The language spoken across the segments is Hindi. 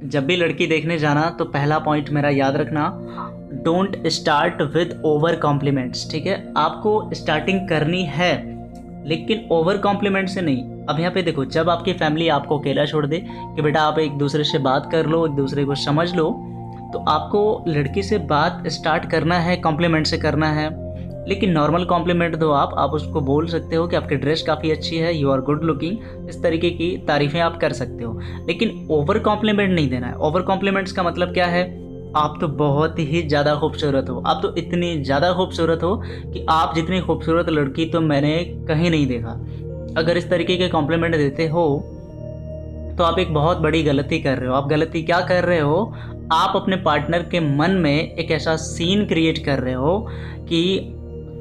जब भी लड़की देखने जाना तो पहला पॉइंट मेरा याद रखना, don't start with over compliments. ठीक है, आपको स्टार्टिंग करनी है लेकिन ओवर कॉम्प्लीमेंट से नहीं। अब यहाँ पे देखो, जब आपकी फैमिली आपको अकेला छोड़ दे कि बेटा आप एक दूसरे से बात कर लो, एक दूसरे को समझ लो, तो आपको लड़की से बात स्टार्ट करना है, कॉम्प्लीमेंट से करना है। लेकिन नॉर्मल कॉम्प्लीमेंट दो, आप उसको बोल सकते हो कि आपकी ड्रेस काफ़ी अच्छी है, यू आर गुड लुकिंग, इस तरीके की तारीफ़ें आप कर सकते हो। लेकिन ओवर कॉम्प्लीमेंट नहीं देना है। ओवर कॉम्प्लीमेंट्स का मतलब क्या है, आप तो बहुत ही ज़्यादा खूबसूरत हो, आप तो इतनी ज़्यादा खूबसूरत हो कि आप जितनी खूबसूरत लड़की तो मैंने कहीं नहीं देखा। अगर इस तरीके के कॉम्प्लीमेंट देते हो तो आप एक बहुत बड़ी गलती कर रहे हो। आप गलती क्या कर रहे हो, आप अपने पार्टनर के मन में एक ऐसा सीन क्रिएट कर रहे हो कि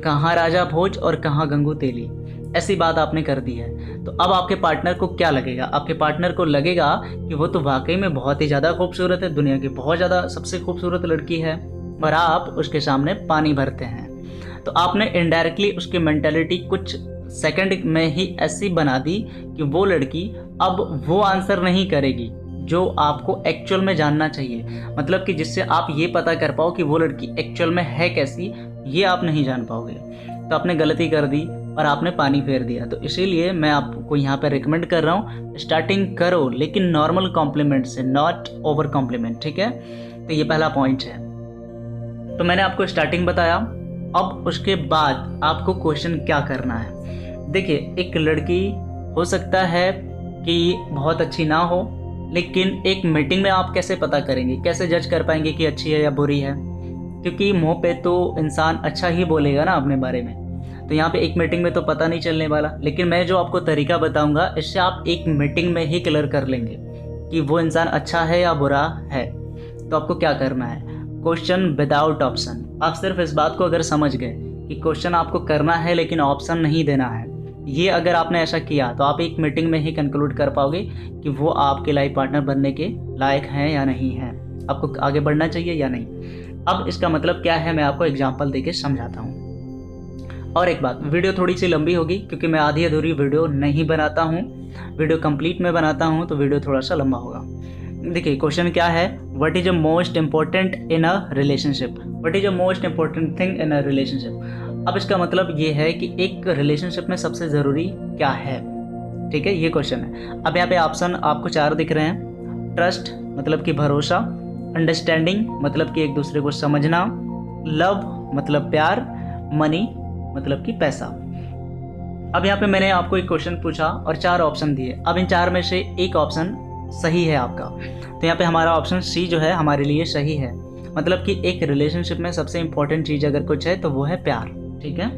कहाँ राजा भोज और कहाँ गंगू तेली, ऐसी बात आपने कर दी है। तो अब आपके पार्टनर को क्या लगेगा, आपके पार्टनर को लगेगा कि वो तो वाकई में बहुत ही ज़्यादा खूबसूरत है, दुनिया की बहुत ज़्यादा सबसे खूबसूरत लड़की है, और आप उसके सामने पानी भरते हैं। तो आपने इनडायरेक्टली उसकी मेंटालिटी कुछ सेकंड में ही ऐसी बना दी कि वो लड़की अब वो आंसर नहीं करेगी जो आपको एक्चुअल में जानना चाहिए। मतलब कि जिससे आप ये पता कर पाओ कि वो लड़की एक्चुअल में है कैसी, ये आप नहीं जान पाओगे। तो आपने गलती कर दी और आपने पानी फेर दिया। तो इसीलिए मैं आपको यहाँ पे रिकमेंड कर रहा हूँ, स्टार्टिंग करो लेकिन नॉर्मल कॉम्प्लीमेंट से, नॉट ओवर कॉम्प्लीमेंट। ठीक है, तो ये पहला पॉइंट है। तो मैंने आपको स्टार्टिंग बताया। अब उसके बाद आपको क्वेश्चन क्या करना है। देखिए, एक लड़की हो सकता है कि बहुत अच्छी ना हो, लेकिन एक मीटिंग में आप कैसे पता करेंगे, कैसे जज कर पाएंगे कि अच्छी है या बुरी है? क्योंकि मुंह पे तो इंसान अच्छा ही बोलेगा ना अपने बारे में। तो यहाँ पे एक मीटिंग में तो पता नहीं चलने वाला। लेकिन मैं जो आपको तरीका बताऊंगा, इससे आप एक मीटिंग में ही क्लियर कर लेंगे कि वो इंसान अच्छा है या बुरा है। तो आपको क्या करना है, क्वेश्चन विदाउट ऑप्शन। आप सिर्फ इस बात को अगर समझ गए कि क्वेश्चन आपको करना है लेकिन ऑप्शन नहीं देना है, ये अगर आपने ऐसा किया तो आप एक मीटिंग में ही कंक्लूड कर पाओगे कि वो आपके लाइफ पार्टनर बनने के लायक हैं या नहीं हैं, आपको आगे बढ़ना चाहिए या नहीं। अब इसका मतलब क्या है, मैं आपको एग्जांपल देके समझाता हूँ। और एक बात, वीडियो थोड़ी सी लंबी होगी क्योंकि मैं आधी अधूरी वीडियो नहीं बनाता हूँ, वीडियो कंप्लीट में बनाता हूँ, तो वीडियो थोड़ा सा लंबा होगा। देखिए, क्वेश्चन क्या है, what is the most important in a relationship, what is the most important thing in a relationship. अब इसका मतलब ये है कि एक रिलेशनशिप में सबसे ज़रूरी क्या है। ठीक है, ये क्वेश्चन है। अब यहाँ पे ऑप्शन आपको 4 दिख रहे हैं। ट्रस्ट मतलब कि भरोसा, अंडरस्टैंडिंग मतलब कि एक दूसरे को समझना, लव मतलब प्यार, मनी मतलब कि पैसा। अब यहाँ पे मैंने आपको एक क्वेश्चन पूछा और 4 ऑप्शन दिए। अब इन 4 में से एक ऑप्शन सही है आपका, तो यहाँ पे हमारा ऑप्शन सी जो है हमारे लिए सही है। मतलब कि एक रिलेशनशिप में सबसे इंपॉर्टेंट चीज़ अगर कुछ है तो वो है प्यार। ठीक है,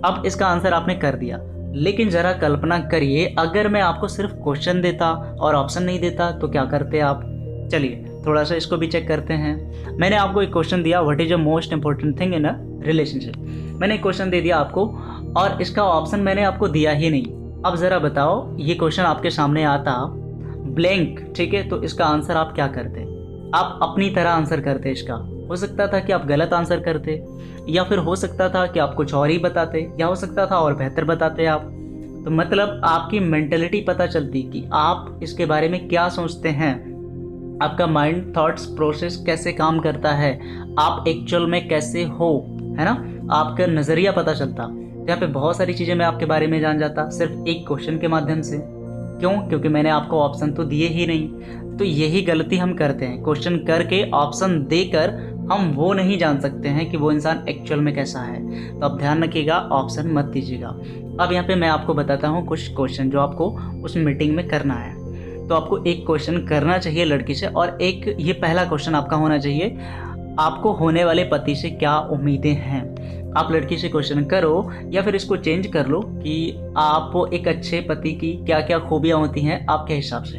अब इसका आंसर आपने कर दिया। लेकिन ज़रा कल्पना करिए, अगर मैं आपको सिर्फ क्वेश्चन देता और ऑप्शन नहीं देता तो क्या करते आप। चलिए थोड़ा सा इसको भी चेक करते हैं। मैंने आपको एक क्वेश्चन दिया, what is the most important thing in a relationship. मैंने एक क्वेश्चन दे दिया आपको और इसका ऑप्शन मैंने आपको दिया ही नहीं। अब ज़रा बताओ, ये क्वेश्चन आपके सामने आता ब्लैंक, ठीक है, तो इसका आंसर आप क्या करते? आप अपनी तरह आंसर करते। इसका हो सकता था कि आप गलत आंसर करते, या फिर हो सकता था कि आप कुछ और ही बताते, या हो सकता था और बेहतर बताते आप। तो मतलब आपकी मेंटेलिटी पता चलती कि आप इसके बारे में क्या सोचते हैं, आपका माइंड थॉट्स प्रोसेस कैसे काम करता है, आप एक्चुअल में कैसे हो, है ना, आपका नज़रिया पता चलता। तो यहाँ पे बहुत सारी चीज़ें मैं आपके बारे में जान जाता सिर्फ एक क्वेश्चन के माध्यम से। क्यों? क्योंकि मैंने आपको ऑप्शन तो दिए ही नहीं। तो यही गलती हम करते हैं, क्वेश्चन करके ऑप्शन देकर हम वो नहीं जान सकते हैं कि वो इंसान एक्चुअल में कैसा है। तो आप ध्यान रखिएगा, ऑप्शन मत दीजिएगा। अब यहाँ पे मैं आपको बताता हूँ कुछ क्वेश्चन जो आपको उस मीटिंग में करना है। तो आपको एक क्वेश्चन करना चाहिए लड़की से, और एक ये पहला क्वेश्चन आपका होना चाहिए, आपको होने वाले पति से क्या उम्मीदें हैं। आप लड़की से क्वेश्चन करो, या फिर इसको चेंज कर लो कि आप एक अच्छे पति की क्या क्या खूबियाँ होती हैं आपके हिसाब से,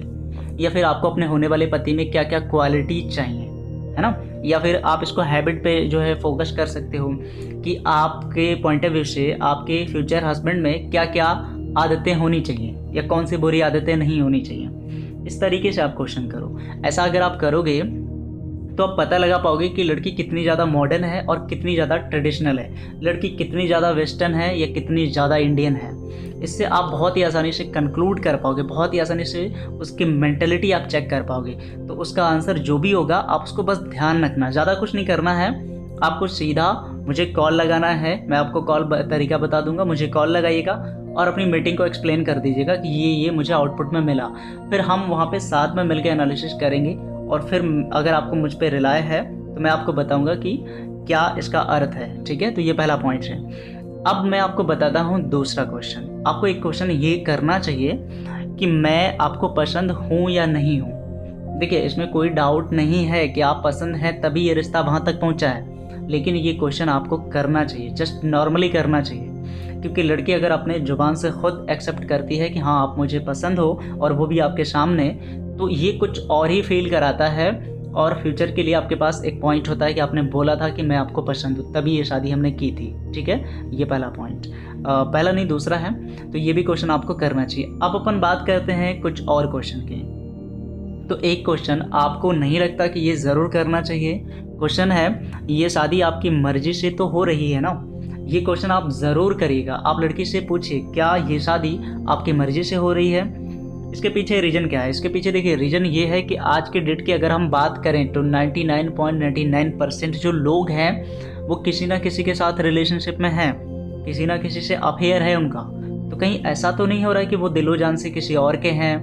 या फिर आपको अपने होने वाले पति में क्या क्या क्वालिटी चाहिए, है ना। या फिर आप इसको हैबिट पे जो है फोकस कर सकते हो कि आपके पॉइंट ऑफ व्यू से आपके फ्यूचर हस्बैंड में क्या क्या आदतें होनी चाहिए या कौन सी बुरी आदतें नहीं होनी चाहिए। इस तरीके से आप क्वेश्चन करो। ऐसा अगर आप करोगे तो आप पता लगा पाओगे कि लड़की कितनी ज़्यादा मॉडर्न है और कितनी ज़्यादा ट्रेडिशनल है, लड़की कितनी ज़्यादा वेस्टर्न है या कितनी ज़्यादा इंडियन है। इससे आप बहुत ही आसानी से कंक्लूड कर पाओगे, बहुत ही आसानी से उसकी मेंटेलिटी आप चेक कर पाओगे। तो उसका आंसर जो भी होगा आप उसको बस ध्यान रखना, ज़्यादा कुछ नहीं करना है आपको। सीधा मुझे कॉल लगाना है, मैं आपको कॉल तरीका बता दूंगा, मुझे कॉल लगाइएगा और अपनी मीटिंग को एक्सप्लेन कर दीजिएगा कि ये मुझे आउटपुट में मिला। फिर हम वहाँ पे साथ में मिलकर एनालिसिस करेंगे और फिर अगर आपको मुझ पे रिलाय है तो मैं आपको बताऊंगा कि क्या इसका अर्थ है। ठीक है, तो ये पहला पॉइंट है। अब मैं आपको बताता हूँ दूसरा क्वेश्चन। आपको एक क्वेश्चन ये करना चाहिए कि मैं आपको पसंद हूँ या नहीं हूँ। देखिए, इसमें कोई डाउट नहीं है कि आप पसंद हैं तभी ये रिश्ता वहाँ तक पहुँचा है, लेकिन ये क्वेश्चन आपको करना चाहिए, जस्ट नॉर्मली करना चाहिए। क्योंकि लड़की अगर अपने ज़ुबान से खुद एक्सेप्ट करती है कि हाँ आप मुझे पसंद हो और वो भी आपके सामने, तो ये कुछ और ही फील कराता है और फ्यूचर के लिए आपके पास एक पॉइंट होता है कि आपने बोला था कि मैं आपको पसंद हूँ, तभी ये शादी हमने की थी। ठीक है, ये पहला पॉइंट, पहला नहीं दूसरा है, तो ये भी क्वेश्चन आपको करना चाहिए। अब अपन बात करते हैं कुछ और क्वेश्चन की। तो एक क्वेश्चन आपको नहीं लगता कि ये ज़रूर करना चाहिए, क्वेश्चन है ये शादी आपकी मर्जी से तो हो रही है ना। ये क्वेश्चन आप ज़रूर करिएगा। आप लड़की से पूछिए क्या ये शादी आपकी मर्जी से हो रही है। इसके पीछे रीज़न क्या है? इसके पीछे देखिए, रीज़न ये है कि आज के डेट की अगर हम बात करें तो 99.99% जो लोग हैं वो किसी ना किसी के साथ रिलेशनशिप में हैं, किसी ना किसी से अफेयर है उनका। तो कहीं ऐसा तो नहीं हो रहा है कि वो दिलो जान से किसी और के हैं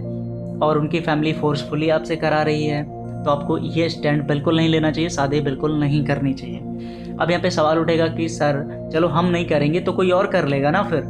और उनकी फैमिली फोर्सफुली आपसे करा रही है। तो आपको ये स्टैंड बिल्कुल नहीं लेना चाहिए, शादी बिल्कुल नहीं करनी चाहिए। अब यहाँ पे सवाल उठेगा कि सर चलो हम नहीं करेंगे तो कोई और कर लेगा ना। फिर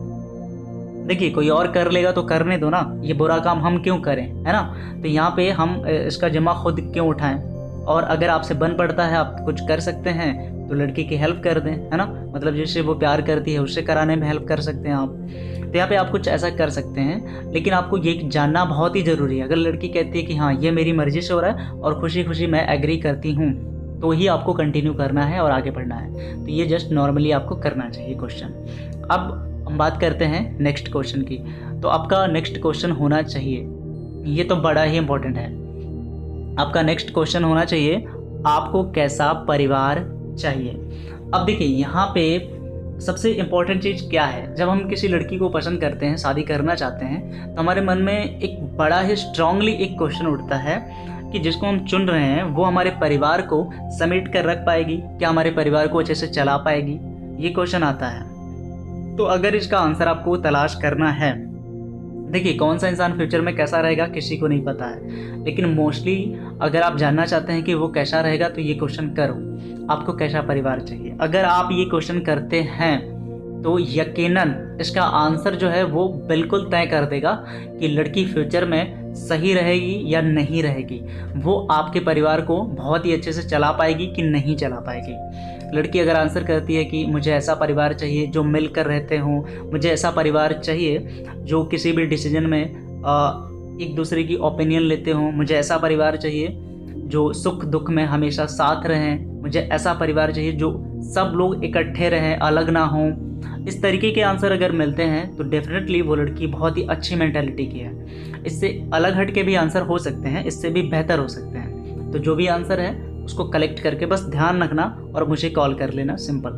देखिए, कोई और कर लेगा तो करने दो ना, ये बुरा काम हम क्यों करें, है ना। तो यहाँ पे हम इसका जिम्मा खुद क्यों उठाएं। और अगर आपसे बन पड़ता है आप कुछ कर सकते हैं तो लड़की की हेल्प कर दें, है ना। मतलब जिससे वो प्यार करती है उससे कराने में हेल्प कर सकते हैं आप। तो यहाँ पे आप कुछ ऐसा कर सकते हैं, लेकिन आपको ये जानना बहुत ही ज़रूरी है। अगर लड़की कहती है कि हाँ ये मेरी मर्जी से हो रहा है और खुशी खुशी मैं एग्री करती हूँ, तो ही आपको कंटिन्यू करना है और आगे बढ़ना है। तो ये जस्ट नॉर्मली आपको करना चाहिए क्वेश्चन। अब हम बात करते हैं नेक्स्ट क्वेश्चन की। तो आपका नेक्स्ट क्वेश्चन होना चाहिए, ये तो बड़ा ही इम्पोर्टेंट है, आपका नेक्स्ट क्वेश्चन होना चाहिए आपको कैसा परिवार चाहिए। अब देखिए, यहाँ पे सबसे इम्पॉर्टेंट चीज़ क्या है, जब हम किसी लड़की को पसंद करते हैं, शादी करना चाहते हैं, तो हमारे मन में एक बड़ा ही स्ट्रांगली एक क्वेश्चन उठता है कि जिसको हम चुन रहे हैं वो हमारे परिवार को समेट कर रख पाएगी, क्या हमारे परिवार को अच्छे से चला पाएगी, ये क्वेश्चन आता है। तो अगर इसका आंसर आपको तलाश करना है, देखिए कौन सा इंसान फ्यूचर में कैसा रहेगा किसी को नहीं पता है, लेकिन मोस्टली अगर आप जानना चाहते हैं कि वो कैसा रहेगा तो ये क्वेश्चन करो, आपको कैसा परिवार चाहिए। अगर आप ये क्वेश्चन करते हैं तो यकीनन इसका आंसर जो है वो बिल्कुल तय कर देगा कि लड़की फ्यूचर में सही रहेगी या नहीं रहेगी, वो आपके परिवार को बहुत ही अच्छे से चला पाएगी कि नहीं चला पाएगी। लड़की अगर आंसर करती है कि मुझे ऐसा परिवार चाहिए जो मिलकर रहते हों, मुझे ऐसा परिवार चाहिए जो किसी भी डिसीजन में एक दूसरे की ओपिनियन लेते हों, मुझे ऐसा परिवार चाहिए जो सुख दुख में हमेशा साथ रहें, मुझे ऐसा परिवार चाहिए जो सब लोग इकट्ठे रहें, अलग ना हों, इस तरीके के आंसर अगर मिलते हैं तो डेफिनेटली वो लड़की बहुत ही अच्छी मेंटालिटी की है। इससे अलग हट के भी आंसर हो सकते हैं, इससे भी बेहतर हो सकते हैं। तो जो भी आंसर है उसको कलेक्ट करके बस ध्यान रखना और मुझे कॉल कर लेना, सिंपल।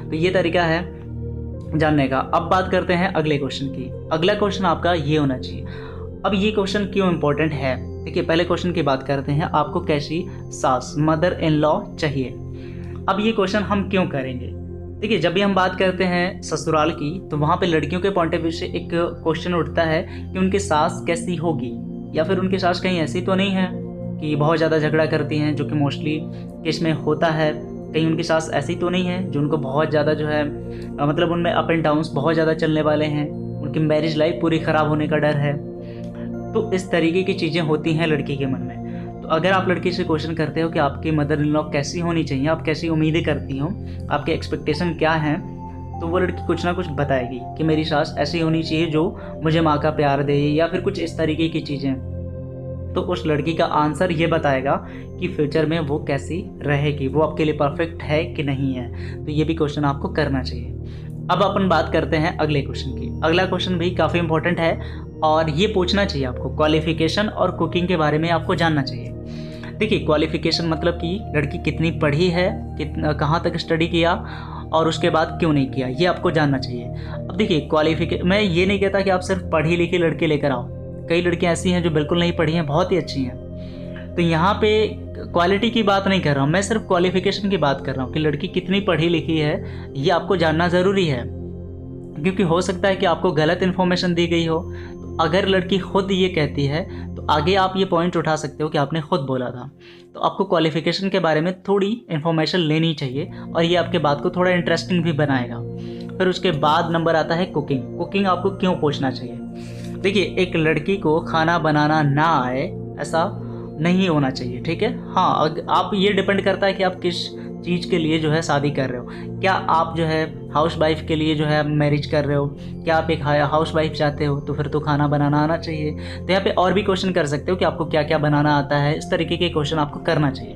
तो ये तरीका है जानने का। अब बात करते हैं अगले क्वेश्चन की। अगला क्वेश्चन आपका ये होना चाहिए। अब ये क्वेश्चन क्यों इम्पोर्टेंट है, देखिए पहले क्वेश्चन की बात करते हैं, आपको कैसी सास मदर इन लॉ चाहिए। अब ये क्वेश्चन हम क्यों करेंगे, देखिए जब भी हम बात करते हैं ससुराल की तो वहाँ पे लड़कियों के पॉइंट ऑफ व्यू से एक क्वेश्चन उठता है कि उनकी सास कैसी होगी, या फिर उनकी सास कहीं ऐसी तो नहीं है कि बहुत ज़्यादा झगड़ा करती हैं, जो कि मोस्टली केस में होता है। कहीं उनकी सास ऐसी तो नहीं है जो उनको बहुत ज़्यादा जो है मतलब उनमें अप एंड डाउन्स बहुत ज़्यादा चलने वाले हैं, उनकी मैरिज लाइफ पूरी ख़राब होने का डर है। तो इस तरीके की चीज़ें होती हैं लड़की के मन में। तो अगर आप लड़की से क्वेश्चन करते हो कि आपकी मदर इन लॉ कैसी होनी चाहिए, आप कैसी उम्मीदें करती हो, आपके एक्सपेक्टेशन क्या हैं, तो वो लड़की कुछ ना कुछ बताएगी कि मेरी सास ऐसी होनी चाहिए जो मुझे माँ का प्यार दे, या फिर कुछ इस तरीके की चीज़ें। तो उस लड़की का आंसर ये बताएगा कि फ्यूचर में वो कैसी रहेगी, वो आपके लिए परफेक्ट है कि नहीं है। तो ये भी क्वेश्चन आपको करना चाहिए। अब अपन बात करते हैं अगले क्वेश्चन की। अगला क्वेश्चन भी काफ़ी इंपॉर्टेंट है और ये पूछना चाहिए आपको, क्वालिफिकेशन और कुकिंग के बारे में आपको जानना चाहिए। देखिए क्वालिफ़िकेशन मतलब कि लड़की कितनी पढ़ी है, कितना कहाँ तक स्टडी किया और उसके बाद क्यों नहीं किया, ये आपको जानना चाहिए। अब देखिए मैं ये नहीं कहता कि आप सिर्फ पढ़ी लिखी लड़की लेकर आओ, कई लड़कियाँ ऐसी हैं जो बिल्कुल नहीं पढ़ी हैं, बहुत ही अच्छी हैं। तो यहाँ पे क्वालिटी की बात नहीं कर रहा हूँ, मैं सिर्फ क्वालिफ़िकेशन की बात कर रहा हूँ कि लड़की कितनी पढ़ी लिखी है, ये आपको जानना ज़रूरी है। क्योंकि हो सकता है कि आपको गलत इन्फॉर्मेशन दी गई हो। तो अगर लड़की खुद ये कहती है तो आगे आप ये पॉइंट उठा सकते हो कि आपने खुद बोला था। तो आपको क्वालिफ़िकेशन के बारे में थोड़ी इन्फॉर्मेशन लेनी चाहिए और ये आपके बात को थोड़ा इंटरेस्टिंग भी बनाएगा। फिर उसके बाद नंबर आता है कुकिंग। कुकिंग आपको क्यों पूछना चाहिए? देखिए एक लड़की को खाना बनाना ना आए ऐसा नहीं होना चाहिए, ठीक है। हाँ, आप ये डिपेंड करता है कि आप किस चीज़ के लिए जो है शादी कर रहे हो। क्या आप जो है हाउस वाइफ के लिए जो है मैरिज कर रहे हो, क्या आप एक हाउस वाइफ चाहते हो, तो फिर तो खाना बनाना आना चाहिए। तो यहाँ पे और भी क्वेश्चन कर सकते हो कि आपको क्या क्या बनाना आता है, इस तरीके के क्वेश्चन आपको करना चाहिए।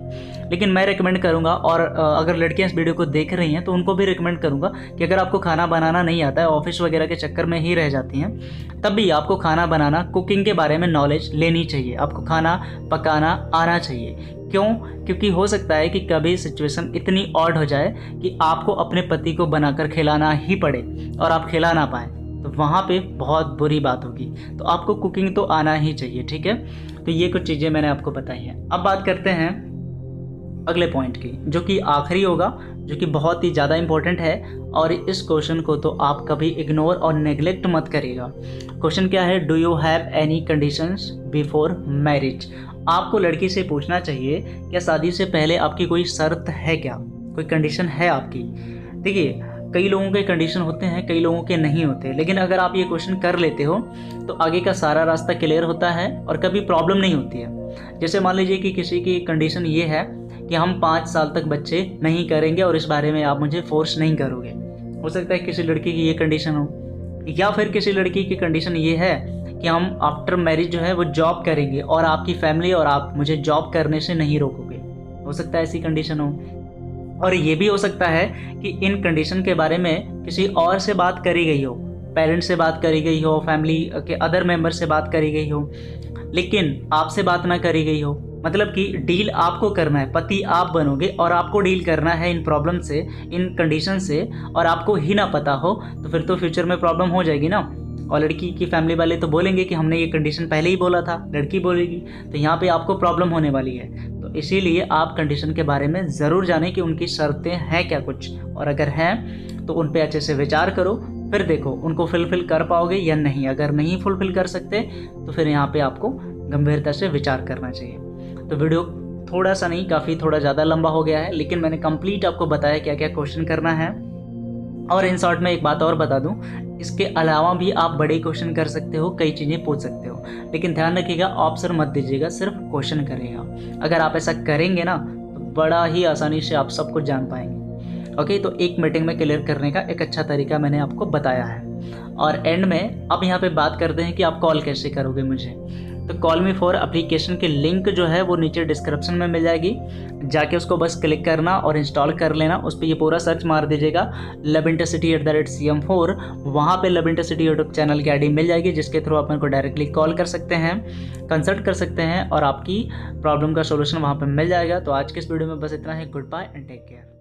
लेकिन मैं रिकमेंड करूँगा, और अगर लड़कियाँ इस वीडियो को देख रही हैं तो उनको भी रिकमेंड करूँगा कि अगर आपको खाना बनाना नहीं आता है, ऑफिस वगैरह के चक्कर में ही रह जाती हैं, तब भी आपको खाना बनाना, कुकिंग के बारे में नॉलेज लेनी चाहिए। आपको खाना पकाना आना चाहिए। क्यों? क्योंकि हो सकता है कि कभी सिचुएशन इतनी ऑड हो जाए कि आपको अपने पति को बनाकर खिलाना ही पड़े और आप खिला ना पाएँ, तो वहाँ पे बहुत बुरी बात होगी। तो आपको कुकिंग तो आना ही चाहिए, ठीक है। तो ये कुछ चीज़ें मैंने आपको बताई हैं। अब बात करते हैं अगले पॉइंट की, जो कि आखिरी होगा, जो कि बहुत ही ज़्यादा इम्पोर्टेंट है। और इस क्वेश्चन को तो आप कभी इग्नोर और नेग्लेक्ट मत करिएगा। क्वेश्चन क्या है? Do you have any conditions before marriage? आपको लड़की से पूछना चाहिए क्या शादी से पहले आपकी कोई शर्त है, क्या कोई कंडीशन है आपकी। देखिए कई लोगों के कंडीशन होते हैं, कई लोगों के नहीं होते, लेकिन अगर आप ये क्वेश्चन कर लेते हो तो आगे का सारा रास्ता क्लियर होता है और कभी प्रॉब्लम नहीं होती है। जैसे मान लीजिए कि किसी की कंडीशन ये है कि हम 5 साल तक बच्चे नहीं करेंगे और इस बारे में आप मुझे फोर्स नहीं करोगे। हो सकता है किसी लड़की की ये कंडीशन हो, या फिर किसी लड़की की कंडीशन ये है कि हम आफ्टर मैरिज जो है वो जॉब करेंगे और आपकी फैमिली और आप मुझे जॉब करने से नहीं रोकोगे। हो सकता है ऐसी कंडीशन हो। और ये भी हो सकता है कि इन कंडीशन के बारे में किसी और से बात करी गई हो, पेरेंट्स से बात करी गई हो, फैमिली के अदर मेंबर से बात करी गई हो, लेकिन आपसे बात ना करी गई हो। मतलब कि डील आपको करना है, पति आप बनोगे और आपको डील करना है इन प्रॉब्लम से, इन कंडीशन से, और आपको ही ना पता हो तो फिर तो फ्यूचर में प्रॉब्लम हो जाएगी ना। और लड़की की फैमिली वाले तो बोलेंगे कि हमने ये कंडीशन पहले ही बोला था, लड़की बोलेगी, तो यहाँ पे आपको प्रॉब्लम होने वाली है। तो इसीलिए आप कंडीशन के बारे में ज़रूर जानें कि उनकी शर्तें हैं क्या कुछ, और अगर हैं तो उन पे अच्छे से विचार करो, फिर देखो उनको फुलफिल कर पाओगे या नहीं। अगर नहीं फुलफिल कर सकते तो फिर यहाँ पे आपको गंभीरता से विचार करना चाहिए। तो वीडियो थोड़ा सा नहीं, काफ़ी थोड़ा ज़्यादा लंबा हो गया है, लेकिन मैंने कंप्लीट आपको बताया क्या क्या क्वेश्चन करना है। और इन शॉर्ट में एक बात और बता दूं, इसके अलावा भी आप बड़े क्वेश्चन कर सकते हो, कई चीज़ें पूछ सकते हो, लेकिन ध्यान रखिएगा ऑप्शन मत दीजिएगा, सिर्फ क्वेश्चन करिएगा। अगर आप ऐसा करेंगे ना तो बड़ा ही आसानी से आप सब कुछ जान पाएंगे। ओके, तो एक मीटिंग में क्लियर करने का एक अच्छा तरीका मैंने आपको बताया है। और एंड में अब यहाँ पे बात करते हैं कि आप कॉल कैसे करोगे मुझे। तो कॉल मी फॉर एप्लीकेशन की लिंक जो है वो नीचे डिस्क्रिप्शन में मिल जाएगी, जाके उसको बस क्लिक करना और इंस्टॉल कर लेना। उस पर ये पूरा सर्च मार दीजिएगा lovintercity@cm4, वहाँ पे lovintercity यूट्यूब चैनल की आईडी मिल जाएगी, जिसके थ्रू आप मेरे को डायरेक्टली कॉल कर सकते हैं, कंसल्ट कर सकते हैं और आपकी प्रॉब्लम का सोल्यूशन वहाँ पर मिल जाएगा। तो आज के इस वीडियो में बस इतना ही। Good bye and take care.